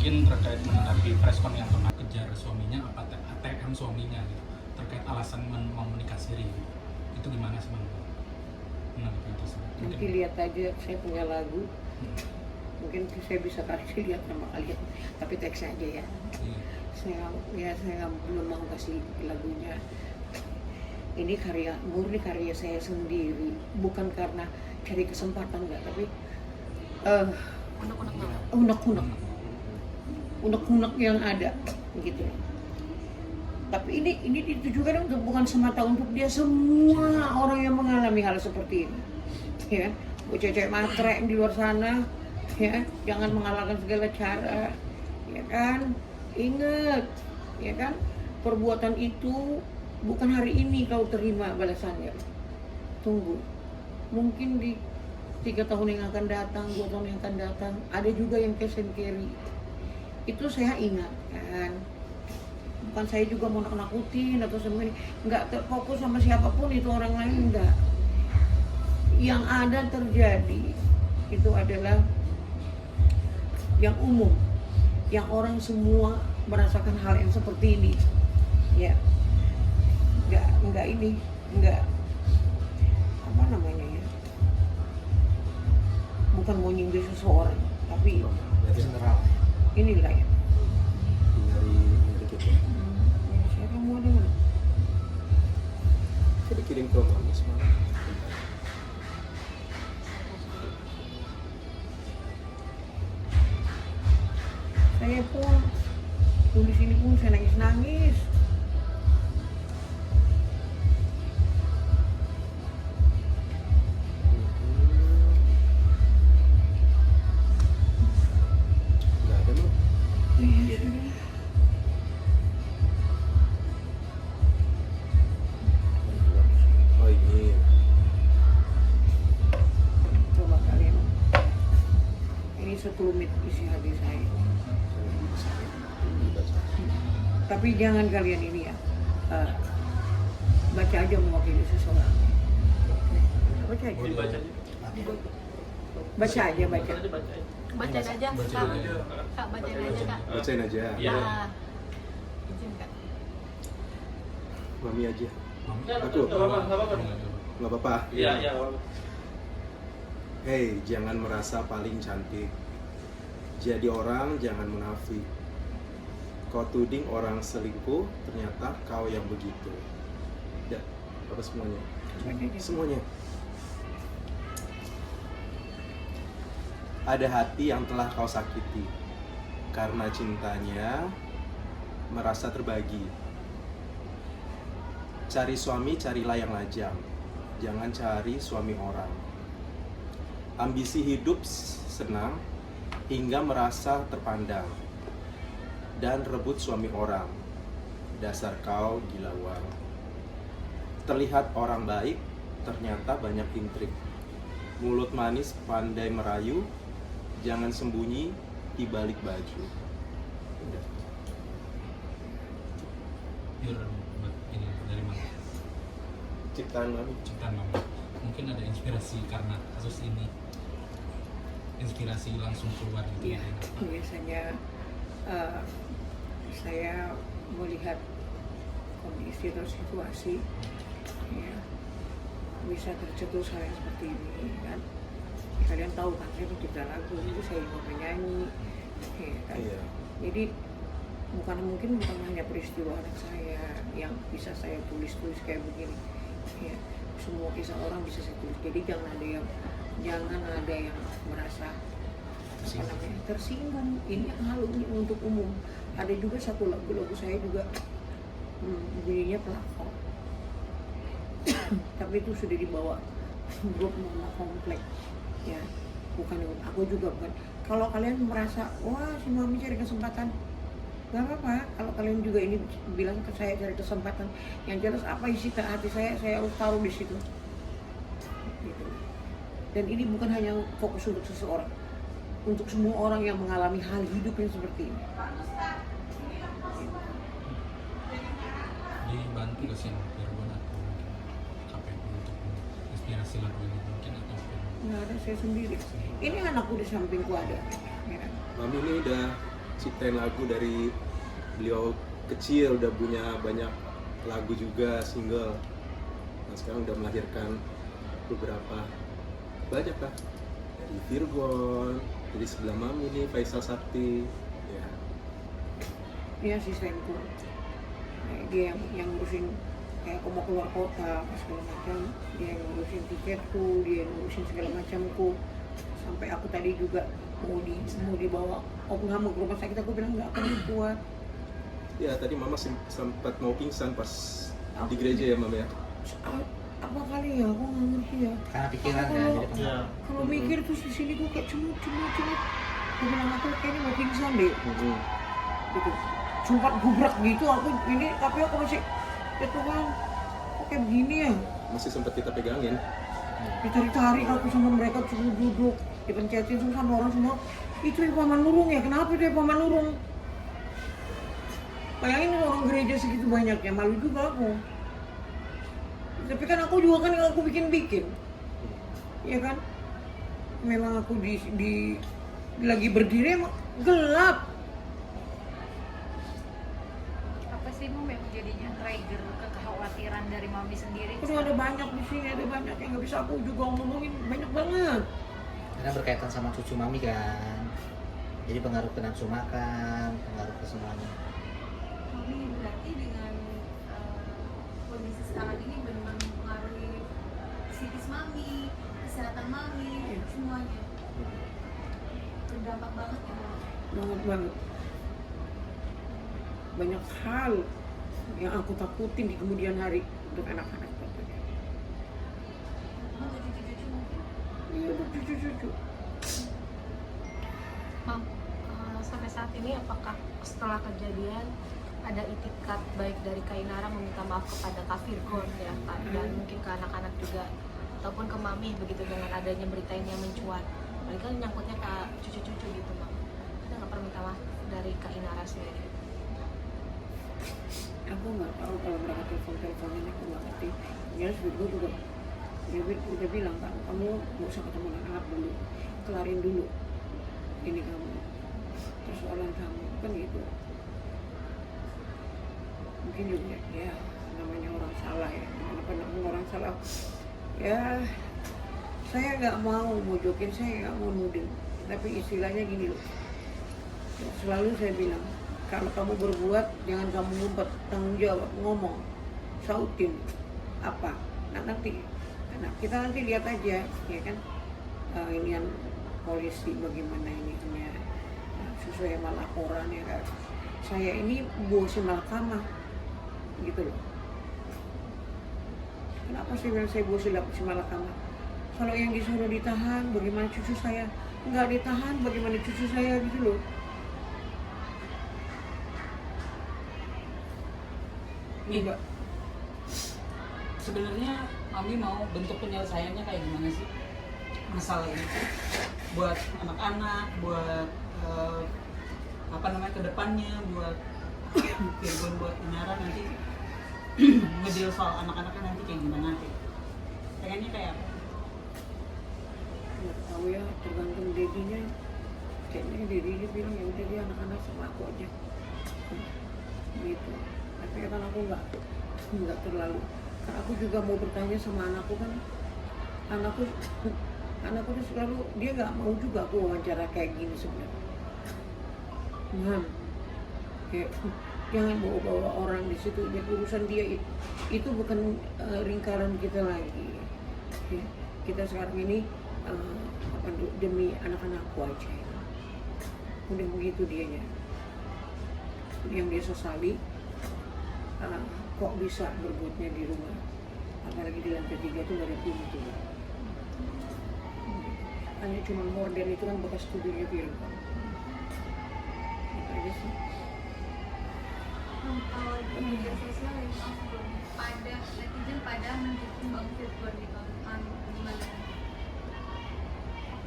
mungkin terkait menanggapi respon yang pernah kejar suaminya apa ATM suaminya gitu terkait alasan mau menikah siri gitu. Itu gimana sih Bang? Menanggapi itu sih. Nanti lihat aja, saya punya lagu. Mungkin saya bisa kasih lihat sama kalian, tapi teks aja ya. Saya belum mau kasih lagunya. Ini murni karya saya sendiri, bukan karena cari kesempatan enggak, tapi unek-unek yang ada gitu. Tapi ini ditujukan bukan semata untuk dia, semua orang yang mengalami hal seperti ini, ya. Cewek matre di luar sana, ya, jangan mengalahkan segala cara, ya kan. Ingat, ya kan, perbuatan itu bukan hari ini kau terima balasannya. Tunggu, mungkin di 3 tahun yang akan datang, 2 tahun yang akan datang, ada juga yang cash and carry. Itu saya ingatkan. Bukan saya juga mau nakutin atau semua ini, nggak terfokus sama siapapun itu orang lain, enggak. Yang ada terjadi itu adalah yang umum, yang orang semua merasakan hal yang seperti ini, ya. Enggak apa namanya ya, bukan mau nyindir seseorang, tapi general inilah ya. dari kita Saya kamu ada mana? saya dikirim ke mami semalam. Saya pun tulis ini pun saya nangis. Nggak ada loh. Iya sudah. Oh ini Coba kalian. Ini sekelumit isi hati saya. Tapi jangan kalian ini ya, baca aja mewakili seseorang. Baca aja. Baca aja. Bacain aja, Kak. Kak, bacain aja, Kak. bacain aja. Iya. Ah, izin, Kak. Mami aja. Aku nggak apa-apa. Iya. Hei, jangan merasa paling cantik. Jadi orang jangan munafik. Kau tuding orang selingkuh, ternyata kau yang begitu. Ya, apa semuanya? Semuanya. Ada hati yang telah kau sakiti. Karena cintanya merasa terbagi. Cari suami, carilah yang lajang. Jangan cari suami orang. Ambisi hidup senang hingga merasa terpandang. Dan rebut suami orang. Dasar kau gila uang. Terlihat orang baik, ternyata banyak intrik. Mulut manis pandai merayu, jangan sembunyi di balik baju. Udah. Ini dari mana? Ciptaan Mami. Ciptaan Mami. Mungkin ada inspirasi karena kasus ini. Inspirasi langsung keluar gitu. Iya, biasanya saya melihat kondisi atau situasi, ya, bisa tercetus hal yang seperti ini kan. Kalian tahu kan saya pencipta lagu, itu saya mau penyanyi, ya, kan? Iya. Jadi bukan hanya peristiwa anak saya yang bisa saya tulis kayak begini, ya. Semua kisah orang bisa saya tulis. Jadi jangan ada yang merasa tersinggung. Ini hal ini untuk umum. Ada juga satu lagu saya juga bunyinya pelakor. Tapi itu sudah dibawa grup Mama Komplek, ya. Bukan aku juga bukan. Kalau kalian merasa wah si Mami cari kesempatan, nggak apa-apa. Kalau kalian juga ini bilang ke saya cari kesempatan, yang jelas apa isi hati saya harus taruh di situ. Gitu. Dan ini bukan hanya fokus untuk seseorang, untuk semua orang yang mengalami hal hidup yang seperti ini. Dibantu gak sih Virgon atau mungkin KPU untuk inspirasi lagu ini mungkin atau Nggak ada, saya sendiri. Ini anakku di sampingku ada. Ya. Mami ini udah ciptain lagu dari beliau kecil, udah punya banyak lagu juga single. Nah sekarang udah melahirkan beberapa, banyak lah, dari Virgon, dari sebelah mami nih Faisal Sakti ya. Dia asistenku. Nah, dia yang ngurusin kayak aku mau keluar kota segala macam, dia yang ngurusin tiketku, dia yang ngurusin segala macamku. Sampai aku tadi juga mau dibawa opname ke rumah sakit, aku bilang nggak akan kuat. Ya tadi mama sempat mau pingsan pas di gereja ya mama ya. Apa kali ya, aku nggak ngerti ya. Karena pikiran Aku kan, kalau- jadi pengaruh. Kalau mikir terus di sini gue kayak cemut. Aku bilang aku kayaknya mau pingsan deh. Gitu. Sempat gubrak gitu aku ini, tapi aku masih ya Tuhan, kok kayak begini ya. Masih sempat kita pegangin. Ditarik-tarik aku sama mereka, suruh duduk, dipencetin sama orang semua. Itu yang Paman Nurung ya, kenapa itu yang Paman Nurung? Bayangin orang gereja segitu banyaknya, malu juga aku. Tapi kan aku juga kan aku bikin-bikin, ya kan? Memang aku lagi berdiri emang gelap. Apa sih Mom yang jadinya trigger kekhawatiran dari Mami sendiri? Aduh, ada banyak di sini, ada banyak yang nggak bisa aku juga ngomongin, banyak banget. Karena berkaitan sama cucu mami kan. Jadi pengaruh ke nafsu makan, pengaruh ke semuanya. Mami berarti dengan kondisi sekarang ini benar-benar mempengaruhi psikis Mami, kesehatan Mami, semuanya berdampak banget ya Mami. Banget. Banyak hal yang aku takutin di kemudian hari untuk anak-anak. Untuk cucu-cucu mungkin. Iya, untuk cucu-cucu. Mam, sampai saat ini apakah setelah kejadian ada itikat baik dari Kak Inara meminta maaf kepada Kak Virgon ya Kak, dan mungkin ke anak-anak juga ataupun ke Mami begitu dengan adanya berita ini yang mencuat, mereka nyangkutnya ke cucu-cucu gitu Mam, ada nggak permintaan maaf dari Kak Inara sendiri? Aku nggak tahu kalau mereka telepon-teleponin, aku nggak ngerti. Ya sebetulnya juga dia udah bilang kan, kamu nggak usah ketemu anak dulu, kelarin dulu ini kamu, persoalan kamu kan gitu. Mungkin juga ya namanya orang salah ya, mana orang salah ya. Saya nggak mau mojokin, saya nggak mau nuding, tapi istilahnya gini loh, selalu saya bilang kalau kamu berbuat jangan kamu ngumpet, tanggung jawab, ngomong, sautin apa. Nah nanti kita nanti lihat aja ya kan, inian polisi bagaimana ininya sesuai sama laporan ya kan. Saya ini bosen mahkamah gitu loh. Kenapa sih bilang saya bosen mahkamah? Kalau yang disuruh ditahan, bagaimana cucu saya? Nggak ditahan, bagaimana cucu saya gitu loh. Iya. Sebenarnya Mami mau bentuk penyelesaiannya kayak gimana sih masalah ini buat anak-anak, buat kedepannya, buat Virgon, buat Inara nanti ngedil soal anak-anaknya nanti kayak gimana sih? Pengennya kayak apa? Nggak tahu ya, tergantung dedinya. Kayaknya dedinya bilang ya udah dia anak-anak sama aku aja gitu. Tapi kan aku nggak terlalu, kan aku juga mau bertanya sama anakku kan. Anakku tuh selalu dia nggak mau juga aku wawancara kayak gini sebenarnya. Kayak jangan bawa-bawa orang di situ, ya urusan dia itu bukan lingkaran kita lagi. Ya, kita sekarang ini demi anak-anakku aja. Udah begitu dianya. Yang dia sesali kok bisa berbuatnya di rumah, apalagi di lantai 3 itu nggak ada pintu. Hanya cuma horden itu kan bekas studionya Virgon. Itu aja sih. Kalau di media sosial yang sebelum pada netizen pada mendukung Bang Virgon di tahun gimana?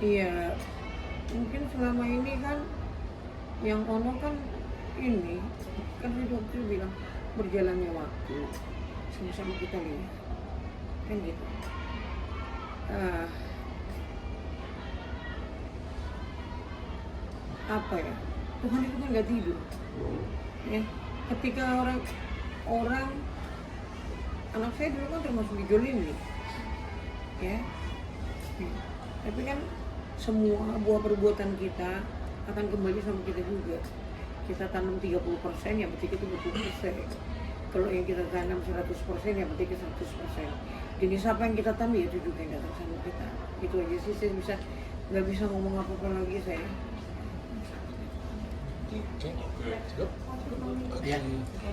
Iya, mungkin selama ini kan yang ono kan ini kan dokter bilang berjalannya waktu sama-sama kita lihat kan gitu. Apa ya, Tuhan itu kan nggak tidur. Ya, ketika orang anak saya dulu kan termasuk dijolimi, ya. Tapi kan semua buah perbuatan kita akan kembali sama kita juga. Kita tanam 30%, yang berarti itu 20%. Kalau yang kita tanam 100%, yang berarti 100%. Jenis apa yang kita tanam, ya itu juga yang datang sama kita. Itu aja sih, saya nggak bisa ngomong apa-apa lagi saya. Oke, cukup. Ya. Oke.